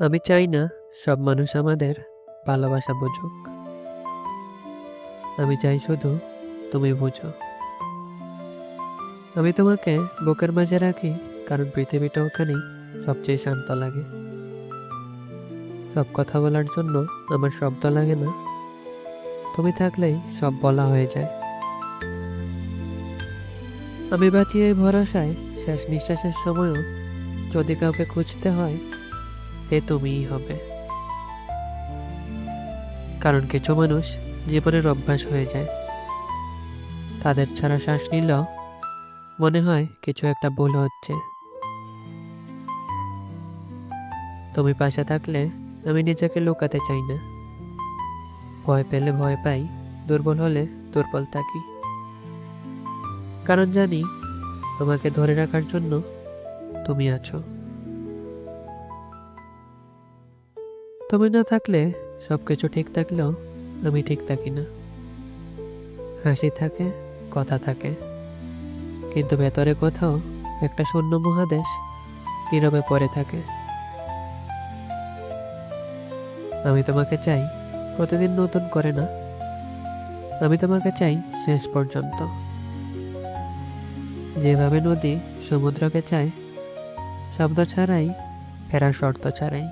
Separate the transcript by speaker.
Speaker 1: আমি চাই না সব মানুষ আমাদের ভালোবাসা বুঝুক। আমি চাই শুধু তুমি বুঝো। আমি তোমাকে বুকের মাঝে রাখি, কারণ পৃথিবীটা ওখানেই সবচেয়ে শান্ত লাগে। সব কথা বলার জন্য আমার শব্দ লাগে না, তুমি থাকলেই সব বলা হয়ে যায়। আমি বাঁচি এই ভরসায়, শেষ নিঃশ্বাসের সময়ও যদি কাউকে খুঁজতে হয়, সে তুমিই হবে। কারণ কিছু মানুষ জীবনের অভ্যাস হয়ে যায়, তাদের ছাড়া শ্বাস নিলেও মনে হয় কিছু একটা ভুল হচ্ছে। তুমি পাশে থাকলে আমি নিজেকে লুকাতে চাই না। ভয় পেলে ভয় পাই, দুর্বল হলে দুর্বল থাকি। কারণ জানি আমাকে ধরে রাখার জন্য তুমি আছো। তুমি না থাকলে সবকিছু ঠিক থাকলেও আমি ঠিক থাকি না। হাসি থাকে, কথা থাকে, কিন্তু ভেতরে কোথাও একটা শূন্য মহাদেশ নীরবে পড়ে থাকে। আমি তোমাকে চাই প্রতিদিন নতুন করে না, আমি তোমাকে চাই শেষ পর্যন্ত। যেভাবে নদী সমুদ্রকে চায়, শব্দ ছাড়াই, ফেরার শর্ত ছাড়াই।